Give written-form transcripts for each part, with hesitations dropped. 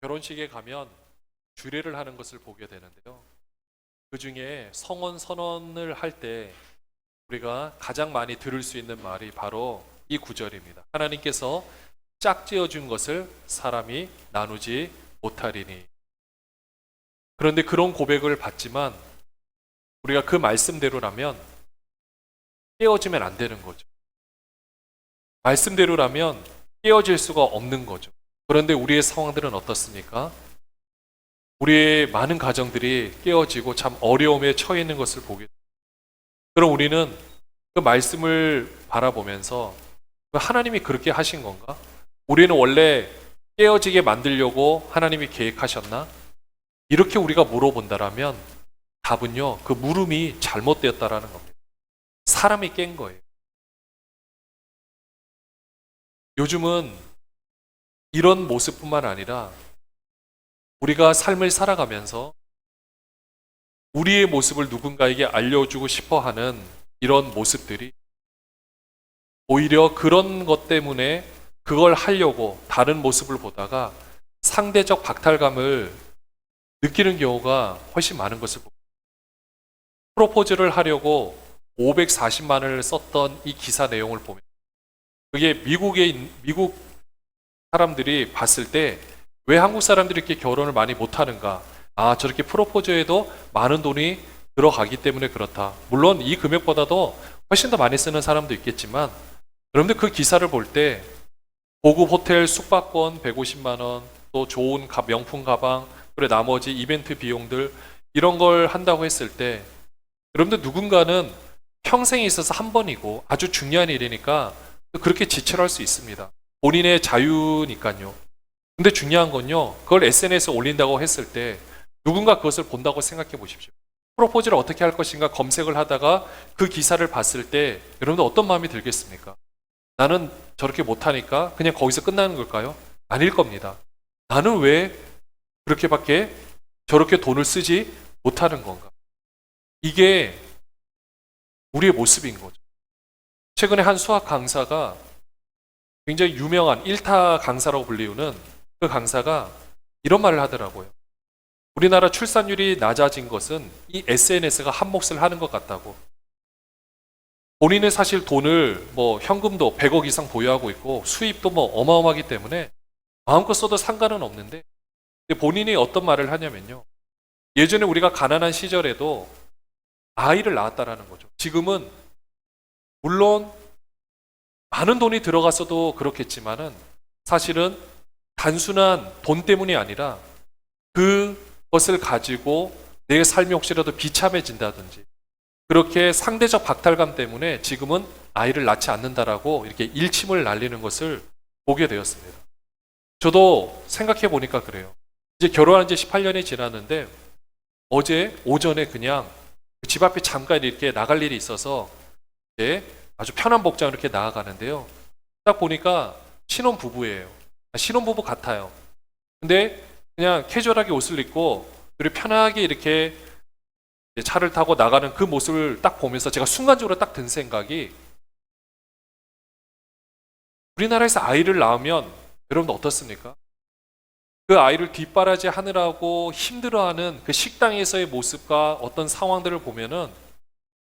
결혼식에 가면 주례를 하는 것을 보게 되는데요. 그 중에 성혼 선언을 할 때 우리가 가장 많이 들을 수 있는 말이 바로 이 구절입니다. 하나님께서 짝지어 준 것을 사람이 나누지 못하리니. 그런데 그런 고백을 받지만 우리가 그 말씀대로라면 깨어지면 안 되는 거죠. 말씀대로라면 깨어질 수가 없는 거죠. 그런데 우리의 상황들은 어떻습니까? 우리의 많은 가정들이 깨어지고 참 어려움에 처해 있는 것을 보게 됩니다. 그럼 우리는 그 말씀을 바라보면서 하나님이 그렇게 하신 건가? 우리는 원래 깨어지게 만들려고 하나님이 계획하셨나? 이렇게 우리가 물어본다라면 답은요, 그 물음이 잘못되었다라는 겁니다. 사람이 깬 거예요. 요즘은 이런 모습뿐만 아니라 우리가 삶을 살아가면서 우리의 모습을 누군가에게 알려주고 싶어 하는 이런 모습들이 오히려 그런 것 때문에 그걸 하려고 다른 모습을 보다가 상대적 박탈감을 느끼는 경우가 훨씬 많은 것을 봅니다. 프로포즈를 하려고 540만 원을 썼던 이 기사 내용을 보면 그게 미국 사람들이 봤을 때 왜 한국 사람들이 이렇게 결혼을 많이 못하는가? 아, 저렇게 프로포즈에도 많은 돈이 들어가기 때문에 그렇다. 물론 이 금액보다도 훨씬 더 많이 쓰는 사람도 있겠지만 여러분들 그 기사를 볼 때 고급 호텔 숙박권 150만 원, 또 좋은 명품 가방, 그리고 나머지 이벤트 비용들 이런 걸 한다고 했을 때 여러분들 누군가는 평생에 있어서 한 번이고 아주 중요한 일이니까 그렇게 지출할 수 있습니다. 본인의 자유니까요. 근데 중요한 건요, 그걸 SNS에 올린다고 했을 때 누군가 그것을 본다고 생각해 보십시오. 프로포즈를 어떻게 할 것인가 검색을 하다가 그 기사를 봤을 때 여러분들 어떤 마음이 들겠습니까? 나는 저렇게 못하니까 그냥 거기서 끝나는 걸까요? 아닐 겁니다. 나는 왜 그렇게밖에 저렇게 돈을 쓰지 못하는 건가? 이게 우리의 모습인 거죠. 최근에 한 수학 강사가 굉장히 유명한 1타 강사라고 불리우는 그 강사가 이런 말을 하더라고요. 우리나라 출산율이 낮아진 것은 이 SNS가 한 몫을 하는 것 같다고. 본인은 사실 돈을 현금도 100억 이상 보유하고 있고 수입도 어마어마하기 때문에 마음껏 써도 상관은 없는데 본인이 어떤 말을 하냐면요. 예전에 우리가 가난한 시절에도 아이를 낳았다라는 거죠. 지금은 물론 많은 돈이 들어갔어도 그렇겠지만은 사실은 단순한 돈 때문이 아니라 그것을 가지고 내 삶이 혹시라도 비참해진다든지 그렇게 상대적 박탈감 때문에 지금은 아이를 낳지 않는다라고 이렇게 일침을 날리는 것을 보게 되었습니다. 저도 생각해 보니까 그래요. 이제 결혼한 지 18년이 지났는데 어제 오전에 그냥 집 앞에 잠깐 이렇게 나갈 일이 있어서 이제 아주 편한 복장으로 이렇게 나아가는데요. 딱 보니까 신혼부부예요. 신혼부부 같아요. 근데 그냥 캐주얼하게 옷을 입고 그리고 편하게 이렇게 차를 타고 나가는 그 모습을 딱 보면서 제가 순간적으로 딱 든 생각이 우리나라에서 아이를 낳으면 여러분 어떻습니까? 그 아이를 뒷바라지 하느라고 힘들어하는 그 식당에서의 모습과 어떤 상황들을 보면은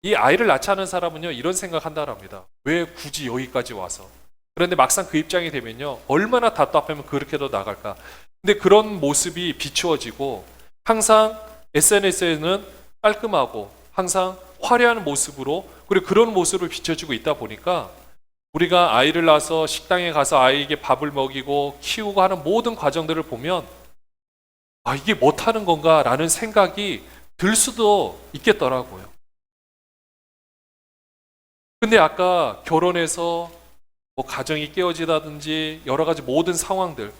이 아이를 낳지 않은 사람은요 이런 생각한다랍니다. 왜 굳이 여기까지 와서? 그런데 막상 그 입장이 되면요 얼마나 답답하면 그렇게도 나갈까? 근데 그런 모습이 비추어지고 항상 SNS에는 깔끔하고 항상 화려한 모습으로 그리고 그런 모습을 비춰지고 있다 보니까 우리가 아이를 낳아서 식당에 가서 아이에게 밥을 먹이고 키우고 하는 모든 과정들을 보면 아 이게 못하는 건가 라는 생각이 들 수도 있겠더라고요. 근데 아까 결혼해서 가정이 깨어지다든지 여러 가지 모든 상황들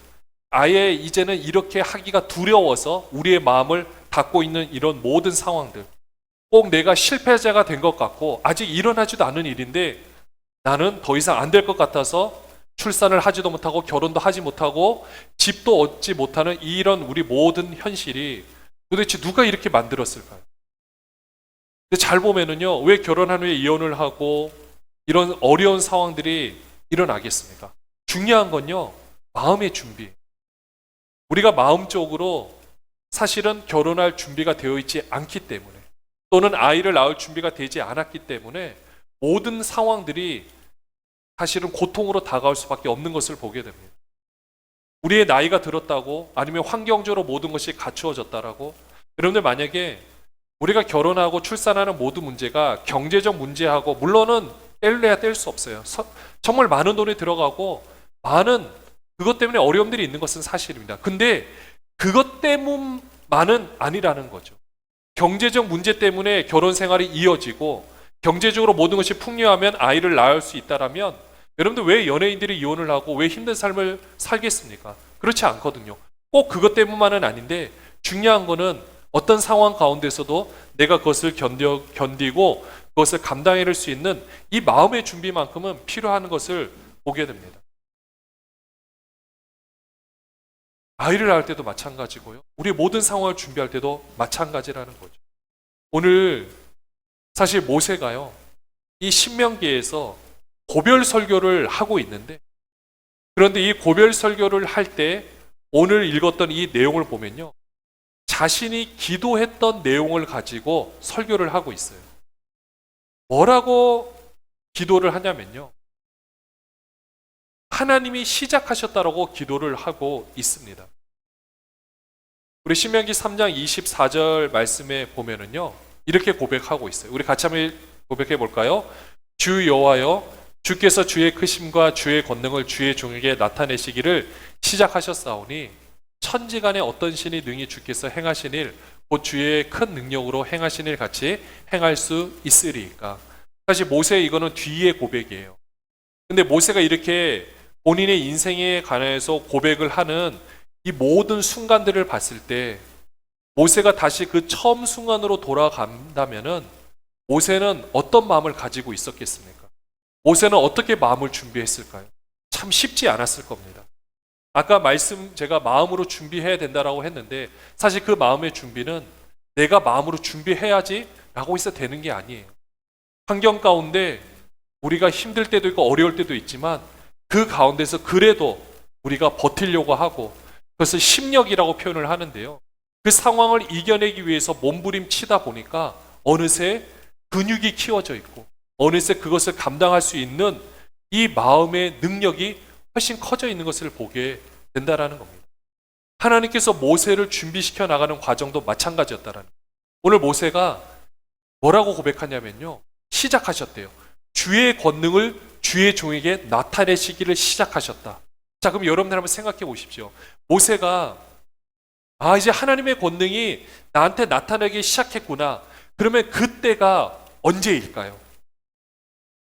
아예 이제는 이렇게 하기가 두려워서 우리의 마음을 닫고 있는 이런 모든 상황들 꼭 내가 실패자가 된 것 같고 아직 일어나지도 않은 일인데 나는 더 이상 안 될 것 같아서 출산을 하지도 못하고 결혼도 하지 못하고 집도 얻지 못하는 이런 우리 모든 현실이 도대체 누가 이렇게 만들었을까요? 근데 잘 보면은요, 왜 결혼한 후에 이혼을 하고 이런 어려운 상황들이 일어나겠습니까? 중요한 건요, 마음의 준비. 우리가 마음적으로 사실은 결혼할 준비가 되어 있지 않기 때문에, 또는 아이를 낳을 준비가 되지 않았기 때문에 모든 상황들이 사실은 고통으로 다가올 수밖에 없는 것을 보게 됩니다. 우리의 나이가 들었다고, 아니면 환경적으로 모든 것이 갖추어졌다라고, 여러분들 만약에 우리가 결혼하고 출산하는 모든 문제가 경제적 문제하고, 물론은 뗄래야 뗄 수 없어요. 정말 많은 돈이 들어가고 많은 그것 때문에 어려움들이 있는 것은 사실입니다. 근데 그것 때문만은 아니라는 거죠. 경제적 문제 때문에 결혼 생활이 이어지고 경제적으로 모든 것이 풍요하면 아이를 낳을 수 있다라면, 여러분들 왜 연예인들이 이혼을 하고 왜 힘든 삶을 살겠습니까? 그렇지 않거든요. 꼭 그것 때문만은 아닌데, 중요한 거는 어떤 상황 가운데서도 내가 그것을 견디고 그것을 감당해낼 수 있는 이 마음의 준비만큼은 필요한 것을 보게 됩니다. 아이를 낳을 때도 마찬가지고요. 우리 모든 상황을 준비할 때도 마찬가지라는 거죠. 오늘 사실 모세가요, 이 신명기에서 고별 설교를 하고 있는데, 그런데 이 고별 설교를 할 때 오늘 읽었던 이 내용을 보면요, 자신이 기도했던 내용을 가지고 설교를 하고 있어요. 뭐라고 기도를 하냐면요, 하나님이 시작하셨다라고 기도를 하고 있습니다. 우리 신명기 3장 24절 말씀에 보면은요, 이렇게 고백하고 있어요. 우리 같이 한번 고백해 볼까요? 주 여호와여, 주께서 주의 크심과 주의 권능을 주의 종에게 나타내시기를 시작하셨사오니 천지간에 어떤 신이 능히 주께서 행하신 일, 곧 주의 큰 능력으로 행하신 일 같이 행할 수 있으리이까. 사실 모세의 이거는 뒤의 고백이에요. 근데 모세가 이렇게 본인의 인생에 관해서 고백을 하는 이 모든 순간들을 봤을 때, 모세가 다시 그 처음 순간으로 돌아간다면은 모세는 어떤 마음을 가지고 있었겠습니까? 모세는 어떻게 마음을 준비했을까요? 참 쉽지 않았을 겁니다. 아까 제가 마음으로 준비해야 된다라고 했는데, 사실 그 마음의 준비는 내가 마음으로 준비해야지 라고 해서 되는 게 아니에요. 환경 가운데 우리가 힘들 때도 있고 어려울 때도 있지만, 그 가운데서 그래도 우리가 버티려고 하고, 그것을 심력이라고 표현을 하는데요, 그 상황을 이겨내기 위해서 몸부림치다 보니까 어느새 근육이 키워져 있고 어느새 그것을 감당할 수 있는 이 마음의 능력이 훨씬 커져 있는 것을 보게 된다라는 겁니다. 하나님께서 모세를 준비시켜 나가는 과정도 마찬가지였다라는 거예요. 오늘 모세가 뭐라고 고백하냐면요, 시작하셨대요. 주의 권능을 주의 종에게 나타내시기를 시작하셨다. 자, 그럼 여러분들 한번 생각해 보십시오. 모세가 이제 하나님의 권능이 나한테 나타나기 시작했구나. 그러면 그때가 언제일까요?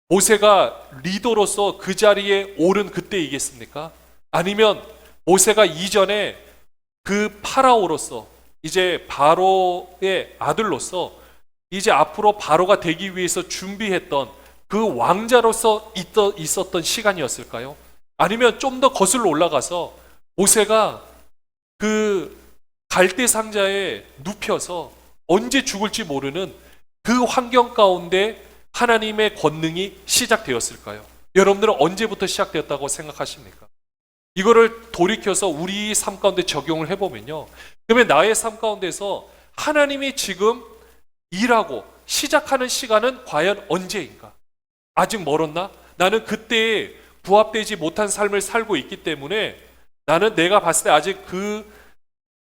모세가 리더로서 그 자리에 오른 그때이겠습니까? 아니면 모세가 이전에 그 파라오로서, 이제 바로의 아들로서 이제 앞으로 바로가 되기 위해서 준비했던 그 왕자로서 있었던 시간이었을까요? 아니면 좀 더 거슬러 올라가서 모세가 그 갈대 상자에 눕혀서 언제 죽을지 모르는 그 환경 가운데 하나님의 권능이 시작되었을까요? 여러분들은 언제부터 시작되었다고 생각하십니까? 이거를 돌이켜서 우리 삶 가운데 적용을 해보면요, 그러면 나의 삶 가운데서 하나님이 지금 일하고 시작하는 시간은 과연 언제인가? 아직 멀었나? 나는 그때에 부합되지 못한 삶을 살고 있기 때문에 나는 내가 봤을 때 아직 그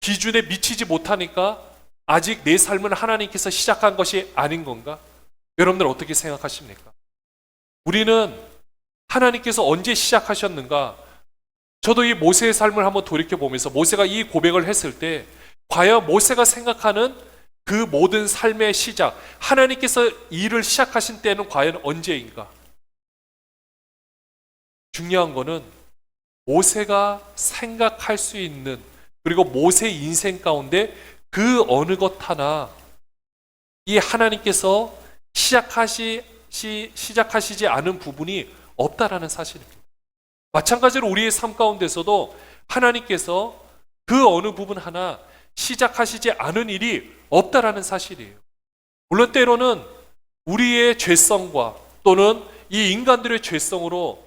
기준에 미치지 못하니까 아직 내 삶은 하나님께서 시작한 것이 아닌 건가? 여러분들 어떻게 생각하십니까? 우리는 하나님께서 언제 시작하셨는가? 저도 이 모세의 삶을 한번 돌이켜보면서 모세가 이 고백을 했을 때 과연 모세가 생각하는 그 모든 삶의 시작, 하나님께서 일을 시작하신 때는 과연 언제인가? 중요한 거는 모세가 생각할 수 있는, 그리고 모세의 인생 가운데 그 어느 것 하나 이 하나님께서 시작하시지 않은 부분이 없다라는 사실입니다. 마찬가지로 우리의 삶 가운데서도 하나님께서 그 어느 부분 하나 시작하시지 않은 일이 없다라는 사실이에요. 물론 때로는 우리의 죄성과 또는 이 인간들의 죄성으로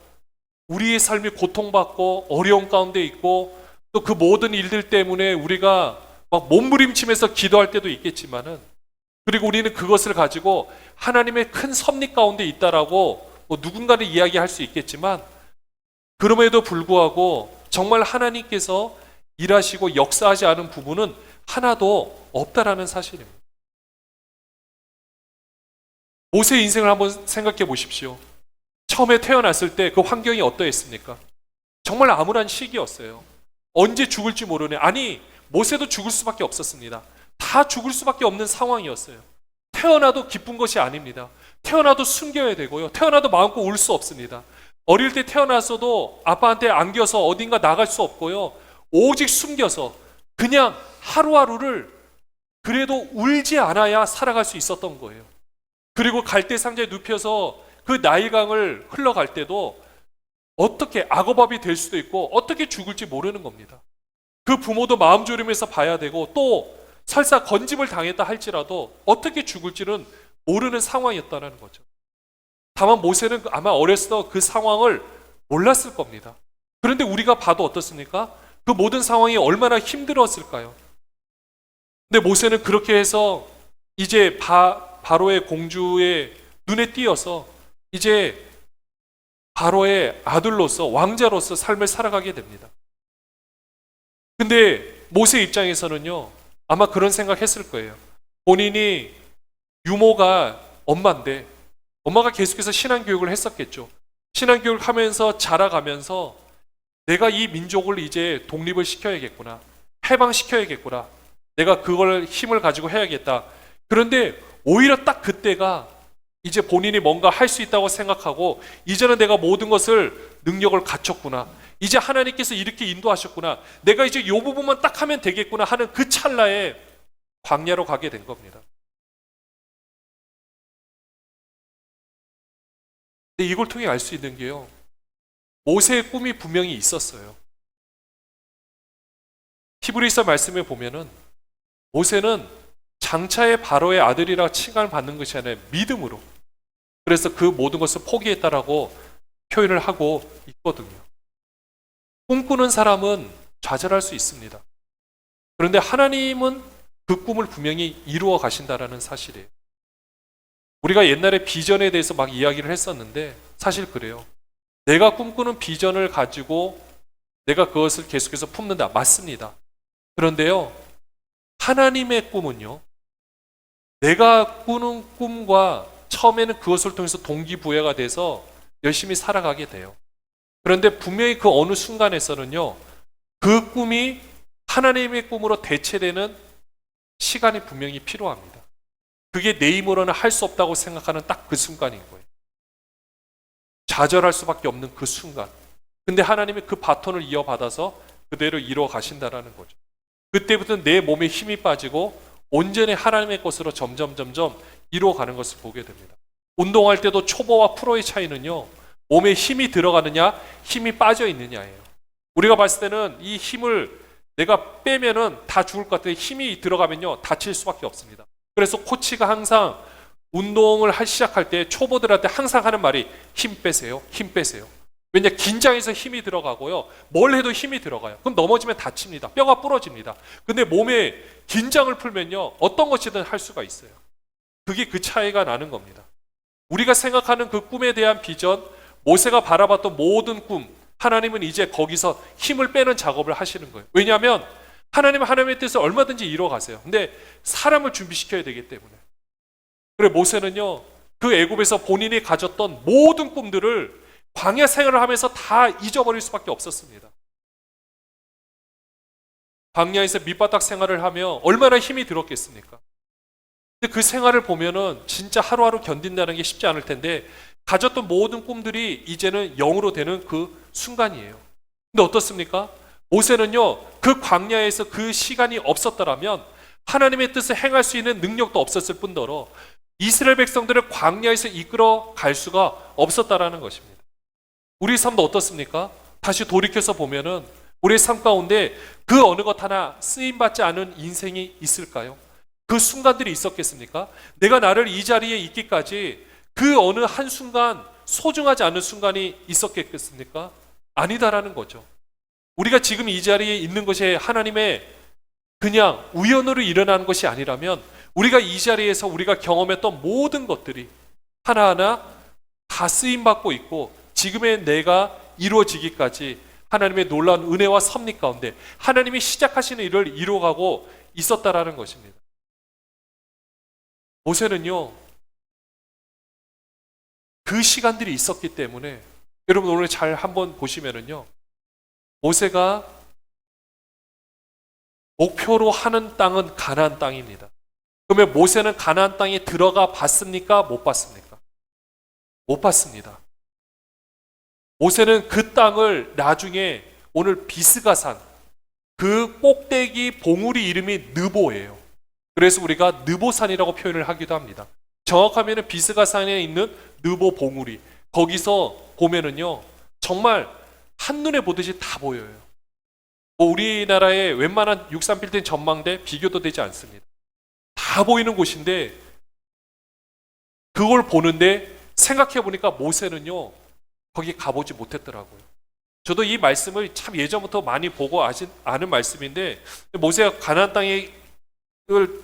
우리의 삶이 고통받고 어려움 가운데 있고, 또 또 그 모든 일들 때문에 우리가 막 몸부림치면서 기도할 때도 있겠지만은, 그리고 우리는 그것을 가지고 하나님의 큰 섭리 가운데 있다라고 누군가는 이야기할 수 있겠지만, 그럼에도 불구하고 정말 하나님께서 일하시고 역사하지 않은 부분은 하나도 없다라는 사실입니다. 모세의 인생을 한번 생각해 보십시오. 처음에 태어났을 때 그 환경이 어떠했습니까? 정말 암울한 시기였어요. 언제 죽을지 모르네. 아니, 모세도 죽을 수밖에 없었습니다. 다 죽을 수밖에 없는 상황이었어요. 태어나도 기쁜 것이 아닙니다. 태어나도 숨겨야 되고요. 태어나도 마음껏 울 수 없습니다. 어릴 때 태어났어도 아빠한테 안겨서 어딘가 나갈 수 없고요. 오직 숨겨서 그냥 하루하루를 그래도 울지 않아야 살아갈 수 있었던 거예요. 그리고 갈대상자에 눕혀서 그 나일강을 흘러갈 때도 어떻게 악어밥이 될 수도 있고 어떻게 죽을지 모르는 겁니다. 그 부모도 마음 졸이면서 봐야 되고, 또 설사 건집을 당했다 할지라도 어떻게 죽을지는 모르는 상황이었다는 거죠. 다만 모세는 아마 어렸을 때 그 상황을 몰랐을 겁니다. 그런데 우리가 봐도 어떻습니까? 그 모든 상황이 얼마나 힘들었을까요? 근데 모세는 그렇게 해서 이제 바로의 공주의 눈에 띄어서 이제 바로의 아들로서, 왕자로서 삶을 살아가게 됩니다. 근데 모세 입장에서는요, 아마 그런 생각했을 거예요. 본인이 유모가 엄마인데, 엄마가 계속해서 신앙교육을 했었겠죠. 신앙교육을 하면서 자라가면서 내가 이 민족을 이제 독립을 시켜야겠구나, 해방시켜야겠구나, 내가 그걸 힘을 가지고 해야겠다. 그런데 오히려 딱 그때가 이제 본인이 뭔가 할 수 있다고 생각하고, 이제는 내가 모든 것을 능력을 갖췄구나, 이제 하나님께서 이렇게 인도하셨구나, 내가 이제 이 부분만 딱 하면 되겠구나 하는 그 찰나에 광야로 가게 된 겁니다. 근데 이걸 통해 알 수 있는 게요, 모세의 꿈이 분명히 있었어요. 히브리서 말씀에 보면은 모세는 장차의 바로의 아들이라 칭함을 받는 것이 아니라 믿음으로, 그래서 그 모든 것을 포기했다라고 표현을 하고 있거든요. 꿈꾸는 사람은 좌절할 수 있습니다. 그런데 하나님은 그 꿈을 분명히 이루어 가신다라는 사실이에요. 우리가 옛날에 비전에 대해서 막 이야기를 했었는데, 사실 그래요. 내가 꿈꾸는 비전을 가지고 내가 그것을 계속해서 품는다, 맞습니다. 그런데요, 하나님의 꿈은요, 내가 꾸는 꿈과 처음에는 그것을 통해서 동기부여가 돼서 열심히 살아가게 돼요. 그런데 분명히 그 어느 순간에서는요, 그 꿈이 하나님의 꿈으로 대체되는 시간이 분명히 필요합니다. 그게 내 힘으로는 할 수 없다고 생각하는 딱 그 순간인 거예요. 좌절할 수밖에 없는 그 순간. 근데 하나님이 그 바톤을 이어받아서 그대로 이루어 가신다라는 거죠. 그때부터 내 몸에 힘이 빠지고 온전히 하나님의 것으로 점점 이루어가는 것을 보게 됩니다. 운동할 때도 초보와 프로의 차이는요, 몸에 힘이 들어가느냐, 힘이 빠져 있느냐예요. 우리가 봤을 때는 이 힘을 내가 빼면은 다 죽을 것 같아요. 힘이 들어가면요, 다칠 수밖에 없습니다. 그래서 코치가 항상 운동을 시작할 때 초보들한테 항상 하는 말이 힘 빼세요, 힘 빼세요. 왜냐, 긴장해서 힘이 들어가고요, 뭘 해도 힘이 들어가요. 그럼 넘어지면 다칩니다. 뼈가 부러집니다. 근데 몸에 긴장을 풀면요, 어떤 것이든 할 수가 있어요. 그게 그 차이가 나는 겁니다. 우리가 생각하는 그 꿈에 대한 비전, 모세가 바라봤던 모든 꿈, 하나님은 이제 거기서 힘을 빼는 작업을 하시는 거예요. 왜냐하면 하나님은 하나님의 뜻을 얼마든지 이루어 가세요. 근데 사람을 준비시켜야 되기 때문에. 그래, 모세는요, 그 애굽에서 본인이 가졌던 모든 꿈들을 광야 생활을 하면서 다 잊어버릴 수밖에 없었습니다. 광야에서 밑바닥 생활을 하며 얼마나 힘이 들었겠습니까? 근데 그 생활을 보면은 진짜 하루하루 견딘다는 게 쉽지 않을 텐데, 가졌던 모든 꿈들이 이제는 영으로 되는 그 순간이에요. 근데 어떻습니까? 모세는요, 그 광야에서 그 시간이 없었더라면 하나님의 뜻을 행할 수 있는 능력도 없었을 뿐더러 이스라엘 백성들을 광야에서 이끌어 갈 수가 없었다라는 것입니다. 우리 삶도 어떻습니까? 다시 돌이켜서 보면은 우리의 삶 가운데 그 어느 것 하나 쓰임받지 않은 인생이 있을까요? 그 순간들이 있었겠습니까? 내가 나를 이 자리에 있기까지 그 어느 한순간 소중하지 않은 순간이 있었겠습니까? 아니다라는 거죠. 우리가 지금 이 자리에 있는 것이 하나님의 그냥 우연으로 일어나는 것이 아니라면 우리가 이 자리에서 우리가 경험했던 모든 것들이 하나하나 다 쓰임받고 있고 지금의 내가 이루어지기까지 하나님의 놀라운 은혜와 섭리 가운데 하나님이 시작하시는 일을 이루어가고 있었다라는 것입니다. 모세는요, 그 시간들이 있었기 때문에 여러분 오늘 잘 한번 보시면은요, 모세가 목표로 하는 땅은 가나안 땅입니다. 그러면 모세는 가나안 땅에 들어가 봤습니까? 못 봤습니까? 못 봤습니다. 모세는 그 땅을 나중에 오늘 비스가산 그 꼭대기 봉우리 이름이 느보예요. 그래서 우리가 느보산이라고 표현을 하기도 합니다. 정확하면 비스가산에 있는 느보 봉우리, 거기서 보면은요 정말 한눈에 보듯이 다 보여요. 우리나라의 웬만한 63빌딩 전망대 비교도 되지 않습니다. 다 보이는 곳인데 그걸 보는데 생각해 보니까 모세는요 거기 가보지 못했더라고요. 저도 이 말씀을 참 예전부터 많이 보고 아는 말씀인데 모세가 가나안 땅을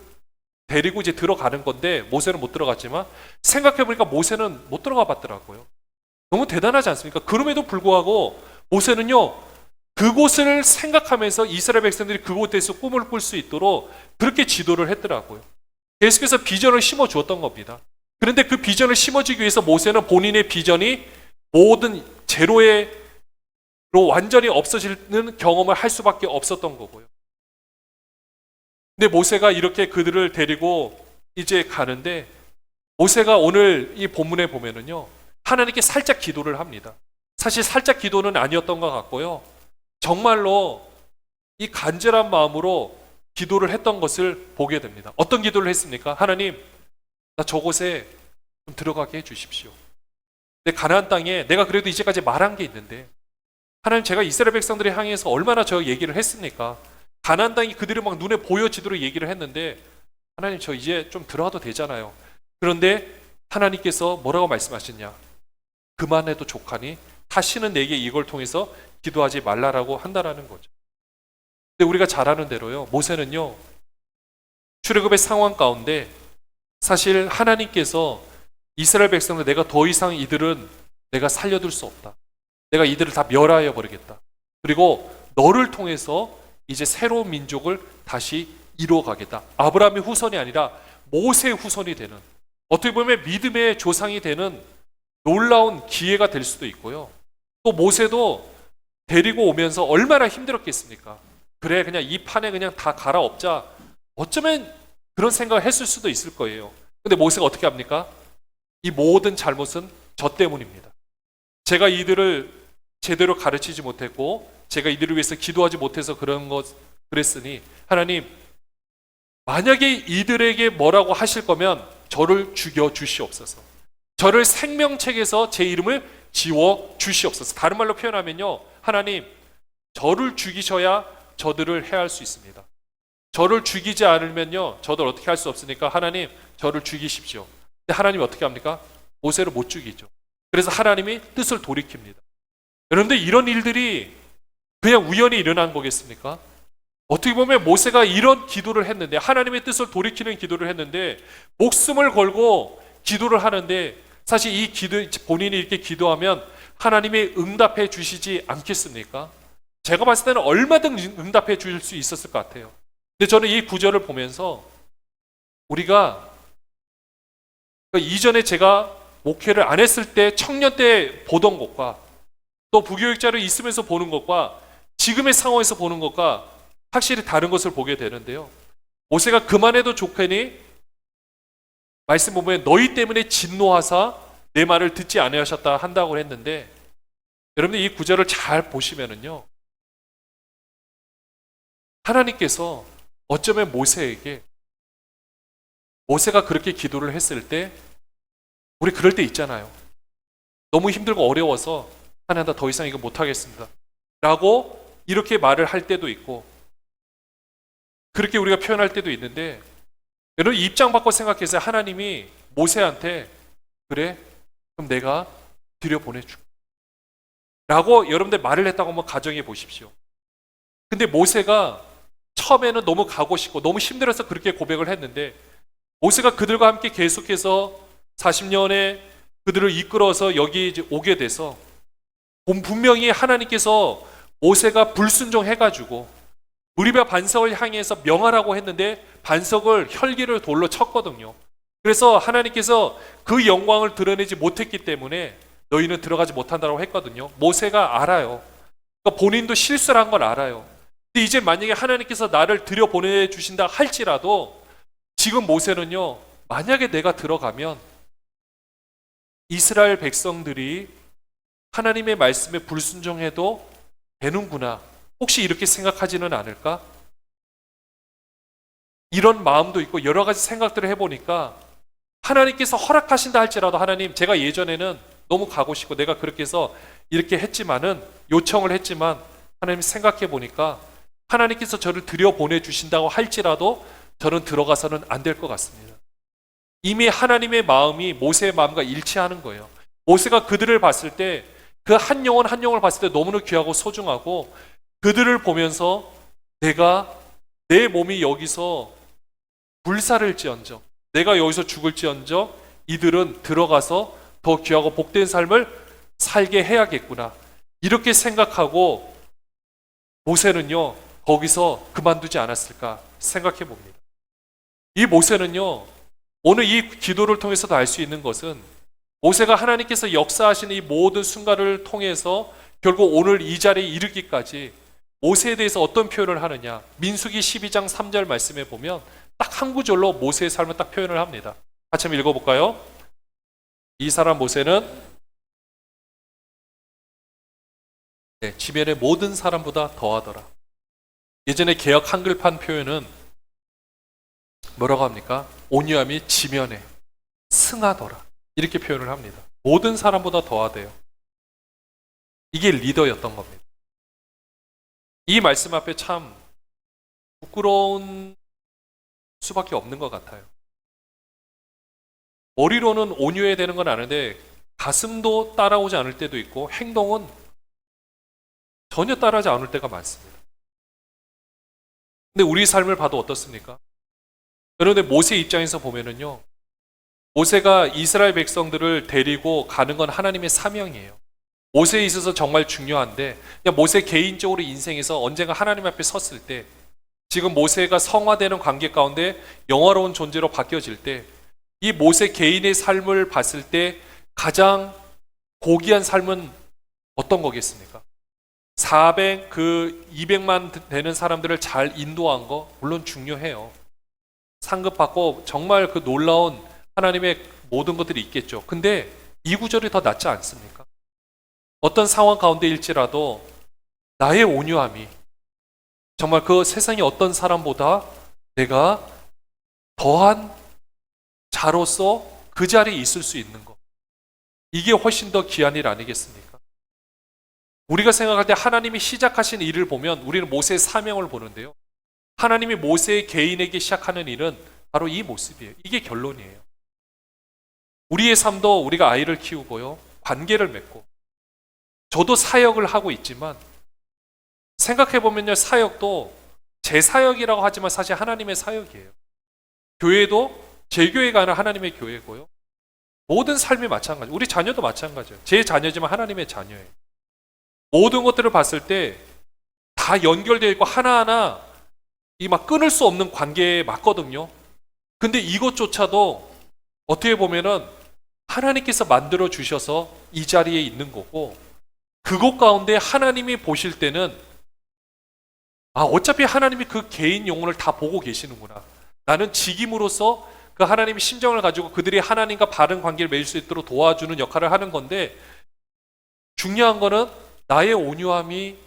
데리고 이제 들어가는 건데 모세는 못 들어갔지만 생각해 보니까 모세는 못 들어가 봤더라고요. 너무 대단하지 않습니까? 그럼에도 불구하고 모세는요 그곳을 생각하면서 이스라엘 백성들이 그곳에서 꿈을 꿀 수 있도록 그렇게 지도를 했더라고요. 계속해서 비전을 심어 주었던 겁니다. 그런데 그 비전을 심어주기 위해서 모세는 본인의 비전이 모든 제로로 완전히 없어지는 경험을 할 수밖에 없었던 거고요. 근데 모세가 이렇게 그들을 데리고 이제 가는데 모세가 오늘 이 본문에 보면은요 하나님께 살짝 기도를 합니다. 사실 살짝 기도는 아니었던 것 같고요. 정말로 이 간절한 마음으로 기도를 했던 것을 보게 됩니다. 어떤 기도를 했습니까? 하나님, 나 저곳에 좀 들어가게 해주십시오. 내 가나안 땅에 내가 그래도 이제까지 말한 게 있는데 하나님, 제가 이스라엘 백성들을 향해서 얼마나 저 얘기를 했습니까? 가나안 땅이 그들이 막 눈에 보여지도록 얘기를 했는데 하나님, 저 이제 좀 들어가도 되잖아요. 그런데 하나님께서 뭐라고 말씀하셨냐? 그만해도 족하니 다시는 내게 이걸 통해서 기도하지 말라라고 한다라는 거죠. 근데 우리가 잘 아는 대로요, 모세는요 출애굽의 상황 가운데 사실 하나님께서 이스라엘 백성들, 내가 더 이상 이들은 내가 살려둘 수 없다. 내가 이들을 다 멸하여 버리겠다. 그리고 너를 통해서 이제 새로운 민족을 다시 이루어가겠다. 아브라함의 후손이 아니라 모세의 후손이 되는, 어떻게 보면 믿음의 조상이 되는 놀라운 기회가 될 수도 있고요. 또 모세도 데리고 오면서 얼마나 힘들었겠습니까? 그래, 그냥 이 판에 그냥 다 갈아엎자. 어쩌면 그런 생각을 했을 수도 있을 거예요. 근데 모세가 어떻게 합니까? 이 모든 잘못은 저 때문입니다. 제가 이들을 제대로 가르치지 못했고 제가 이들을 위해서 기도하지 못해서 그랬으니 하나님, 만약에 이들에게 뭐라고 하실 거면 저를 죽여 주시옵소서. 저를 생명책에서 제 이름을 지워 주시옵소서. 다른 말로 표현하면요, 하나님, 저를 죽이셔야 저들을 해할 수 있습니다. 저를 죽이지 않으면요 저들 어떻게 할 수 없으니까 하나님, 저를 죽이십시오. 근데 하나님이 어떻게 합니까? 모세를 못 죽이죠. 그래서 하나님이 뜻을 돌이킵니다. 여러분들, 이런 일들이 그냥 우연히 일어난 거겠습니까? 어떻게 보면 모세가 이런 기도를 했는데, 하나님의 뜻을 돌이키는 기도를 했는데 목숨을 걸고 기도를 하는데, 사실 이 기도, 본인이 이렇게 기도하면 하나님이 응답해 주시지 않겠습니까? 제가 봤을 때는 얼마든 응답해 주실 수 있었을 것 같아요. 근데 저는 이 구절을 보면서 우리가 이전에 제가 목회를 안 했을 때 청년 때 보던 것과 또 부교육자로 있으면서 보는 것과 지금의 상황에서 보는 것과 확실히 다른 것을 보게 되는데요. 모세가 그만해도 좋겠니? 말씀 보면 너희 때문에 진노하사 내 말을 듣지 아니하셨다 한다고 했는데, 여러분들 이 구절을 잘 보시면은요, 하나님께서 어쩌면 모세에게, 모세가 그렇게 기도를 했을 때 우리 그럴 때 있잖아요. 너무 힘들고 어려워서 하나님, 나 더 이상 이거 못하겠습니다 라고 이렇게 말을 할 때도 있고, 그렇게 우리가 표현할 때도 있는데, 여러분 입장 바꿔 생각해서 하나님이 모세한테 그래, 그럼 내가 들여보내줄게 라고 여러분들 말을 했다고 한번 가정해 보십시오. 근데 모세가 처음에는 너무 가고 싶고 너무 힘들어서 그렇게 고백을 했는데 모세가 그들과 함께 계속해서 40년에 그들을 이끌어서 여기 이제 오게 돼서 분명히 하나님께서 모세가 불순종해가지고 무리바 반석을 향해서 명하라고 했는데 반석을 혈기를 돌로 쳤거든요. 그래서 하나님께서 그 영광을 드러내지 못했기 때문에 너희는 들어가지 못한다고 했거든요. 모세가 알아요. 그러니까 본인도 실수를 한 걸 알아요. 근데 이제 만약에 하나님께서 나를 들여보내주신다 할지라도 지금 모세는요, 만약에 내가 들어가면 이스라엘 백성들이 하나님의 말씀에 불순종해도 되는구나. 혹시 이렇게 생각하지는 않을까? 이런 마음도 있고 여러 가지 생각들을 해보니까 하나님께서 허락하신다 할지라도 하나님, 제가 예전에는 너무 가고 싶고 내가 그렇게 해서 이렇게 했지만은 요청을 했지만 하나님 생각해 보니까 하나님께서 저를 들여보내 주신다고 할지라도 저는 들어가서는 안 될 것 같습니다. 이미 하나님의 마음이 모세의 마음과 일치하는 거예요. 모세가 그들을 봤을 때 그 한 영혼 한 영혼을 봤을 때 너무나 귀하고 소중하고 그들을 보면서 내가 내 몸이 여기서 불사를지언정 내가 여기서 죽을지언정 이들은 들어가서 더 귀하고 복된 삶을 살게 해야겠구나. 이렇게 생각하고 모세는요 거기서 그만두지 않았을까 생각해 봅니다. 이 모세는요 오늘 이 기도를 통해서도 알 수 있는 것은 모세가 하나님께서 역사하시는 이 모든 순간을 통해서 결국 오늘 이 자리에 이르기까지 모세에 대해서 어떤 표현을 하느냐. 민수기 12장 3절 말씀에 보면 딱 한 구절로 모세의 삶을 딱 표현을 합니다. 같이 한번 읽어볼까요? 이 사람 모세는 지면의 모든 사람보다 더하더라. 예전에 개역 한글판 표현은 뭐라고 합니까? 온유함이 지면에 승하더라. 이렇게 표현을 합니다. 모든 사람보다 더하대요. 이게 리더였던 겁니다. 이 말씀 앞에 참 부끄러운 수밖에 없는 것 같아요. 머리로는 온유해야 되는 건 아는데 가슴도 따라오지 않을 때도 있고 행동은 전혀 따라하지 않을 때가 많습니다. 근데 우리 삶을 봐도 어떻습니까? 그런데 모세 입장에서 보면은요, 모세가 이스라엘 백성들을 데리고 가는 건 하나님의 사명이에요. 모세에 있어서 정말 중요한데 그냥 모세 개인적으로 인생에서 언젠가 하나님 앞에 섰을 때 지금 모세가 성화되는 관계 가운데 영화로운 존재로 바뀌어질 때 이 모세 개인의 삶을 봤을 때 가장 고귀한 삶은 어떤 거겠습니까? 200만 되는 사람들을 잘 인도한 거 물론 중요해요. 상급받고 정말 그 놀라운 하나님의 모든 것들이 있겠죠. 근데 이 구절이 더 낫지 않습니까? 어떤 상황 가운데일지라도 나의 온유함이 정말 그 세상의 어떤 사람보다 내가 더한 자로서 그 자리에 있을 수 있는 것. 이게 훨씬 더 귀한 일 아니겠습니까? 우리가 생각할 때 하나님이 시작하신 일을 보면 우리는 모세의 사명을 보는데요. 하나님이 모세 개인에게 시작하는 일은 바로 이 모습이에요. 이게 결론이에요. 우리의 삶도 우리가 아이를 키우고요. 관계를 맺고 저도 사역을 하고 있지만 생각해보면요. 사역도 제 사역이라고 하지만 사실 하나님의 사역이에요. 교회도 제 교회가 아니라 하나님의 교회고요. 모든 삶이 마찬가지. 우리 자녀도 마찬가지예요. 제 자녀지만 하나님의 자녀예요. 모든 것들을 봤을 때 다 연결되어 있고 하나하나 이 막 끊을 수 없는 관계에 맞거든요. 근데 이것조차도 어떻게 보면은 하나님께서 만들어 주셔서 이 자리에 있는 거고 그것 가운데 하나님이 보실 때는 어차피 하나님이 그 개인 영혼을 다 보고 계시는구나. 나는 직임으로서 그 하나님의 심정을 가지고 그들이 하나님과 바른 관계를 맺을 수 있도록 도와주는 역할을 하는 건데 중요한 거는 나의 온유함이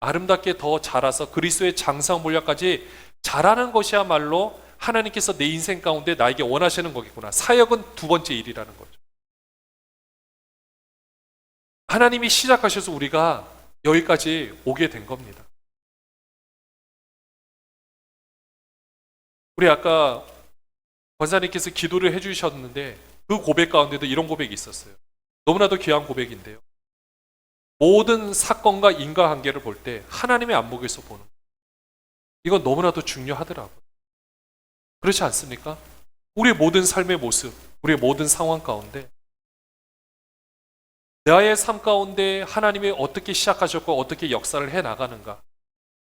아름답게 더 자라서 그리스도의 장성 분량까지 자라는 것이야말로 하나님께서 내 인생 가운데 나에게 원하시는 거겠구나. 사역은 두 번째 일이라는 거죠. 하나님이 시작하셔서 우리가 여기까지 오게 된 겁니다. 우리 아까 권사님께서 기도를 해주셨는데 그 고백 가운데도 이런 고백이 있었어요. 너무나도 귀한 고백인데요. 모든 사건과 인과관계를 볼 때 하나님의 안목에서 보는 거예요. 이건 너무나도 중요하더라고요. 그렇지 않습니까? 우리의 모든 삶의 모습, 우리의 모든 상황 가운데 나의 삶 가운데 하나님이 어떻게 시작하셨고 어떻게 역사를 해나가는가.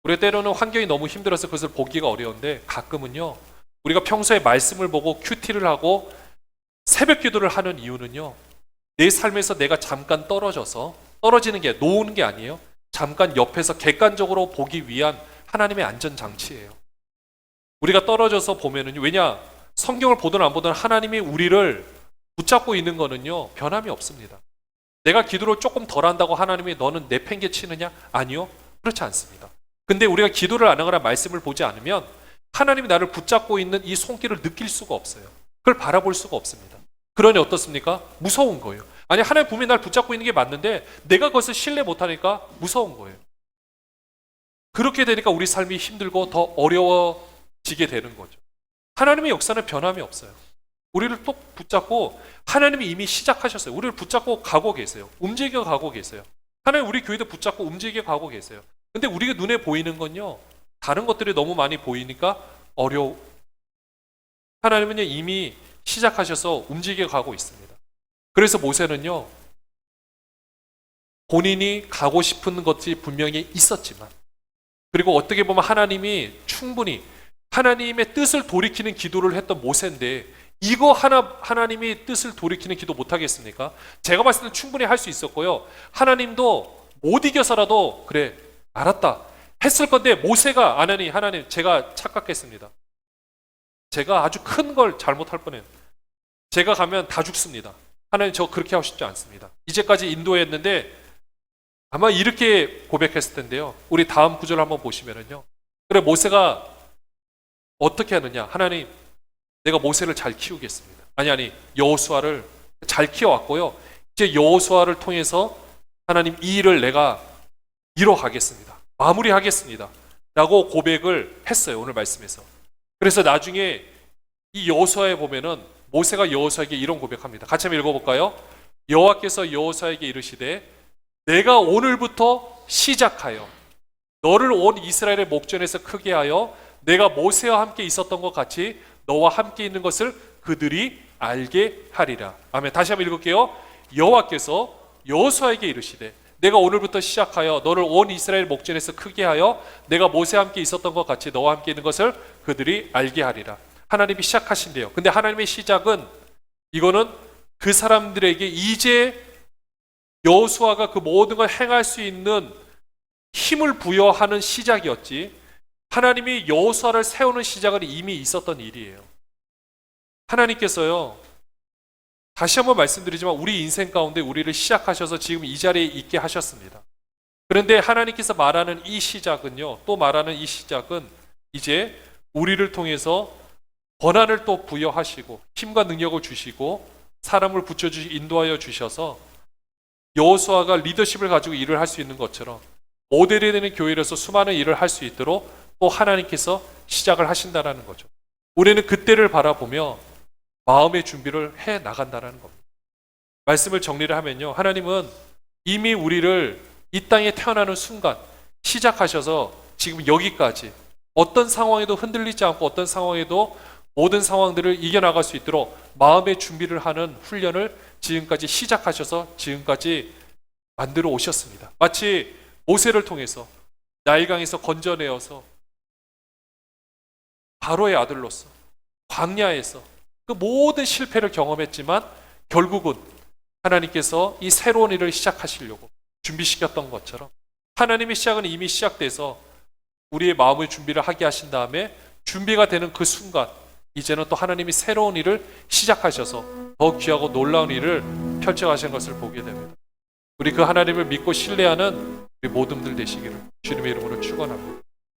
우리가 때로는 환경이 너무 힘들어서 그것을 보기가 어려운데 가끔은요, 우리가 평소에 말씀을 보고 큐티를 하고 새벽 기도를 하는 이유는요, 내 삶에서 내가 잠깐 떨어지는 게, 놓는 게 아니에요. 잠깐 옆에서 객관적으로 보기 위한 하나님의 안전장치예요. 우리가 떨어져서 보면은요, 왜냐? 성경을 보든 안 보든 하나님이 우리를 붙잡고 있는 거는요, 변함이 없습니다. 내가 기도를 조금 덜 한다고 하나님이 너는 내팽개치느냐? 아니요. 그렇지 않습니다. 근데 우리가 기도를 안 하거나 말씀을 보지 않으면 하나님이 나를 붙잡고 있는 이 손길을 느낄 수가 없어요. 그걸 바라볼 수가 없습니다. 그러니 어떻습니까? 무서운 거예요. 아니, 하나님 분명히 날 붙잡고 있는 게 맞는데 내가 그것을 신뢰 못하니까 무서운 거예요. 그렇게 되니까 우리 삶이 힘들고 더 어려워지게 되는 거죠. 하나님의 역사는 변함이 없어요. 우리를 또 붙잡고 하나님이 이미 시작하셨어요. 우리를 붙잡고 가고 계세요. 움직여 가고 계세요. 하나님 우리 교회도 붙잡고 움직여 가고 계세요. 근데 우리가 눈에 보이는 건요, 다른 것들이 너무 많이 보이니까 어려워. 하나님은 이미 시작하셔서 움직여 가고 있습니다. 그래서 모세는요, 본인이 가고 싶은 것이 분명히 있었지만, 그리고 어떻게 보면 하나님이 충분히 하나님의 뜻을 돌이키는 기도를 했던 모세인데, 이거 하나님이 뜻을 돌이키는 기도 못하겠습니까? 제가 봤을 때 충분히 할 수 있었고요. 하나님도 못 이겨서라도 그래 알았다 했을 건데, 모세가 안 하니 하나님 제가 착각했습니다. 제가 아주 큰 걸 잘못할 뻔했. 제가 가면 다 죽습니다. 하나님 저 그렇게 하고 싶지 않습니다. 이제까지 인도했는데 아마 이렇게 고백했을 텐데요. 우리 다음 구절 한번 보시면은요. 그래 모세가 어떻게 하느냐? 하나님 내가 모세를 잘 키우겠습니다. 아니 여호수아를 잘 키워왔고요. 이제 여호수아를 통해서 하나님 이 일을 내가 이뤄가겠습니다. 마무리하겠습니다. 라고 고백을 했어요. 오늘 말씀에서. 그래서 나중에 이 여호수아에 보면은 모세가 여호수아에게 이런 고백합니다. 같이 한번 읽어볼까요? 여호와께서 여호수아에게 이르시되 내가 오늘부터 시작하여 너를 온 이스라엘의 목전에서 크게 하여 내가 모세와 함께 있었던 것 같이 너와 함께 있는 것을 그들이 알게 하리라. 아멘. 다시 한번 읽을게요. 여호와께서 여호수아에게 이르시되 내가 오늘부터 시작하여 너를 온 이스라엘 목전에서 크게 하여 내가 모세와 함께 있었던 것 같이 너와 함께 있는 것을 그들이 알게 하리라. 하나님이 시작하신대요. 근데 하나님의 시작은 이거는 그 사람들에게 이제 여호수아가 그 모든 걸 행할 수 있는 힘을 부여하는 시작이었지, 하나님이 여호수아를 세우는 시작은 이미 있었던 일이에요. 하나님께서요, 다시 한번 말씀드리지만 우리 인생 가운데 우리를 시작하셔서 지금 이 자리에 있게 하셨습니다. 그런데 하나님께서 말하는 이 시작은요, 또 말하는 이 시작은 이제 우리를 통해서 권한을 또 부여하시고 힘과 능력을 주시고 사람을 붙여주시 인도하여 주셔서 여호수아가 리더십을 가지고 일을 할 수 있는 것처럼 모델이 되는 교회로서 수많은 일을 할 수 있도록 또 하나님께서 시작을 하신다라는 거죠. 우리는 그때를 바라보며 마음의 준비를 해 나간다라는 겁니다. 말씀을 정리를 하면요, 하나님은 이미 우리를 이 땅에 태어나는 순간 시작하셔서 지금 여기까지 어떤 상황에도 흔들리지 않고 어떤 상황에도 모든 상황들을 이겨나갈 수 있도록 마음의 준비를 하는 훈련을 지금까지 시작하셔서 지금까지 만들어 오셨습니다. 마치 모세를 통해서 나일강에서 건져내어서 바로의 아들로서 광야에서 그 모든 실패를 경험했지만 결국은 하나님께서 이 새로운 일을 시작하시려고 준비시켰던 것처럼 하나님의 시작은 이미 시작돼서 우리의 마음의 준비를 하게 하신 다음에 준비가 되는 그 순간 이제는 또 하나님이 새로운 일을 시작하셔서 더 귀하고 놀라운 일을 펼쳐가시는 것을 보게 됩니다. 우리 그 하나님을 믿고 신뢰하는 우리 모든 분들 되시기를 주님의 이름으로 축원합니다.